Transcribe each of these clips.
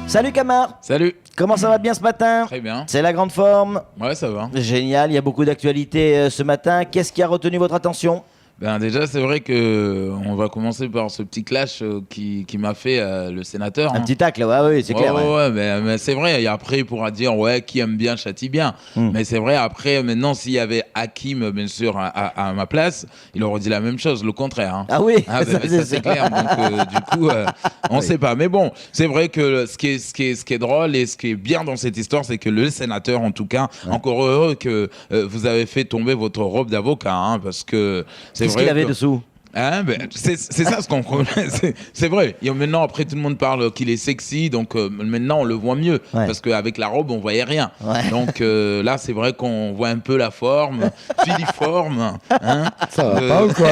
Salut Camar. Salut. Comment ça va bien ce matin? Très bien. C'est la grande forme? Ouais, ça va. Génial, il y a beaucoup d'actualités ce matin. Qu'est-ce qui a retenu votre attention? Ben déjà, c'est vrai que on va commencer par ce petit clash qui m'a fait le sénateur. Un petit tacle, ouais, oui, c'est clair. Ouais, mais c'est vrai. Et après, il pourra dire, ouais, qui aime bien châtie bien. Mais c'est vrai, après, maintenant, s'il y avait Hakim, bien sûr, à ma place, il aurait dit la même chose, le contraire. Hein. Ah oui, ça, c'est clair. Donc, du coup, on ne sait pas. Mais bon, c'est vrai que ce qui est drôle et ce qui est bien dans cette histoire, c'est que le sénateur, en tout cas, encore heureux que vous avez fait tomber votre robe d'avocat, hein, parce que qu'est-ce qu'il avait dessous? Hein, ben, c'est ça ce qu'on connaît. C'est vrai. Et maintenant, après, tout le monde parle qu'il est sexy, donc maintenant, on le voit mieux. Ouais. Parce qu'avec la robe, on voyait rien. Ouais. Donc là, c'est vrai qu'on voit un peu la forme, filiforme. Hein, ça va pas ou quoi?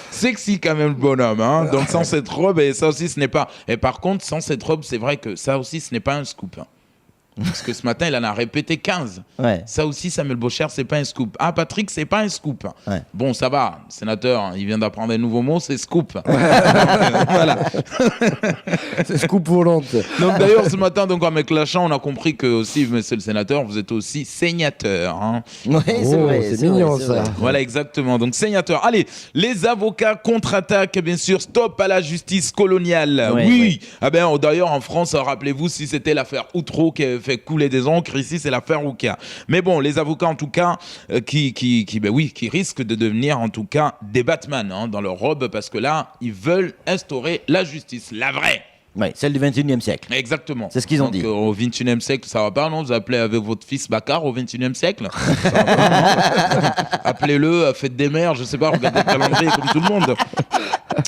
Sexy quand même le bonhomme. Hein, donc sans cette robe, et ça aussi, ce n'est pas... Et par contre, sans cette robe, c'est vrai que ça aussi, ce n'est pas un scoop. Hein. Parce que ce matin, il en a répété 15. Ouais. Ça aussi, Samuel Bocher, c'est pas un scoop. Ah, Patrick, c'est pas un scoop. Ouais. Bon, ça va, sénateur, il vient d'apprendre un nouveau mot, c'est scoop. Voilà. C'est scoop volante. Donc d'ailleurs, ce matin, donc avec Lachan, on a compris que aussi, monsieur le sénateur, vous êtes aussi sénateur. Hein. Oui, c'est Oh, vrai. c'est mignon, vrai, ça. vrai. Voilà, exactement. Donc, sénateur. Allez, les avocats contre-attaquent, bien sûr. Stop à la justice coloniale. Ouais, oui. ouais. Ah ben, d'ailleurs, en France, rappelez-vous, si c'était l'affaire Outreau qui avait fait couler des encres, ici, c'est l'affaire Oukia. Mais bon, les avocats, en tout cas, qui risquent de devenir, en tout cas, des Batman hein, dans leur robe, parce que là, ils veulent instaurer la justice, la vraie. Ouais, celle du 21e siècle. Exactement. C'est ce qu'ils ont Donc, dit. Au 21e siècle, ça va pas, non? Vous appelez avec votre fils Bakar au 21e siècle? Ça va pas, non. Appelez-le, faites des mères, je sais pas, regardez le calendrier comme tout le monde.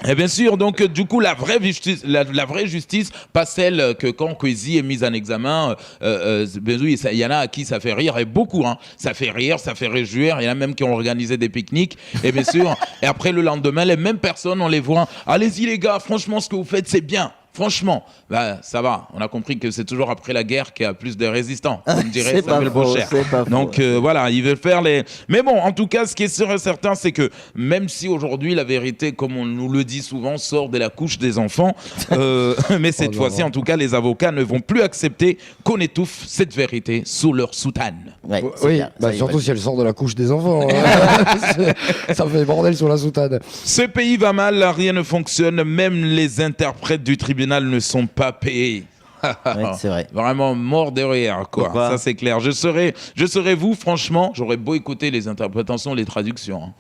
Et bien sûr, donc du coup, la vraie justice, pas celle que quand Kwesi est mise en examen, ben oui, il y en a à qui ça fait rire, et beaucoup, hein. Ça fait rire, ça fait réjouir, il y en a même qui ont organisé des pique-niques, et bien sûr, et après le lendemain, les mêmes personnes, on les voit, allez-y les gars, franchement, ce que vous faites, c'est bien. Franchement, bah, ça va. On a compris que c'est toujours après la guerre qu'il y a plus de résistants, comme dirait Samuel Bocher. Donc voilà, ils veulent faire les... Mais bon, en tout cas, ce qui est sûr et certain, c'est que même si aujourd'hui, la vérité, comme on nous le dit souvent, sort de la couche des enfants, mais cette fois-ci, en tout cas, les avocats ne vont plus accepter qu'on étouffe cette vérité sous leur soutane. Ouais, Oui, bien, bah, ça y est, surtout ouais. si elle sort de la couche des enfants. Hein. Ça fait bordel sur la soutane. Ce pays va mal, rien ne fonctionne, même les interprètes du tribunal ne sont pas payés. Ouais, c'est vrai. Vraiment mort de rire, quoi. Pourquoi? Ça, c'est clair. Je serais vous, franchement, j'aurais beau écouter les interprétations, les traductions. Hein.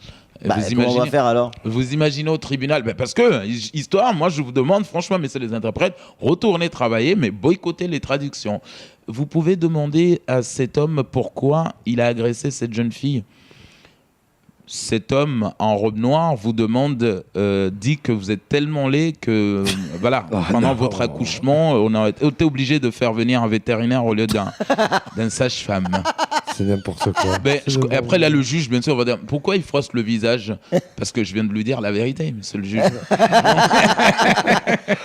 Bah, comment on va faire alors? Vous imaginez au tribunal, ben parce que, histoire, moi je vous demande, franchement, mais c'est les interprètes, retournez travailler, mais boycottez les traductions. Vous pouvez demander à cet homme pourquoi il a agressé cette jeune fille. Cet homme en robe noire vous demande, dit que vous êtes tellement laid que, voilà, pendant votre accouchement, on a été obligé de faire venir un vétérinaire au lieu d'un sage-femme. C'est n'importe quoi. Ben, après, là, le juge, bien sûr, va dire pourquoi il froisse le visage? Parce que je viens de lui dire la vérité, monsieur le juge.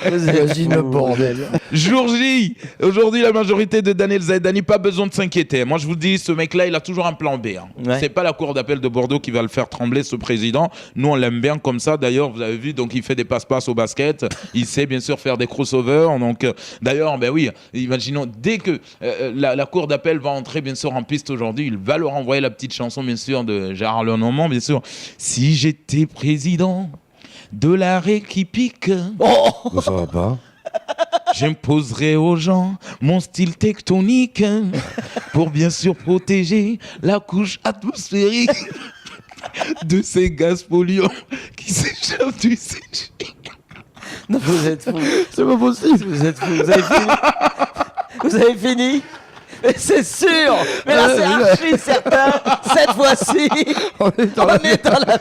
Imagine le bordel. Jour J, aujourd'hui, la majorité de Daniel Zaidani, pas besoin de s'inquiéter. Moi, je vous dis, ce mec-là, il a toujours un plan B. Hein. Ouais. C'est pas la cour d'appel de Bordeaux qui va le faire trembler, ce président. Nous, on l'aime bien comme ça. D'ailleurs, vous avez vu, donc il fait des passe-passe au basket. Il sait bien sûr faire des crossovers. Donc, d'ailleurs, ben oui, imaginons, dès que la cour d'appel va entrer, bien sûr, en piste aujourd'hui, il va leur envoyer la petite chanson, bien sûr, de Gérard Lenormand, bien sûr. Si j'étais président de l'arrêt qui pique, Bah, ça va pas. j'imposerais aux gens mon style tectonique pour bien sûr protéger la couche atmosphérique de ces gaz polluants qui s'échappent du CG. Non, vous êtes fous. C'est pas possible. Vous êtes fous. Vous avez fini? Vous avez fini? Mais c'est sûr. Mais là, c'est archi certain. Cette fois-ci, On est dans la- on est dans la...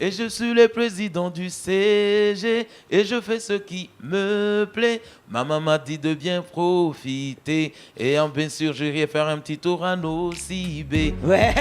Et je suis le président du CG et je fais ce qui me plaît. Maman m'a dit de bien profiter et bien sûr j'irai faire un petit tour à Nocibé. Ouais.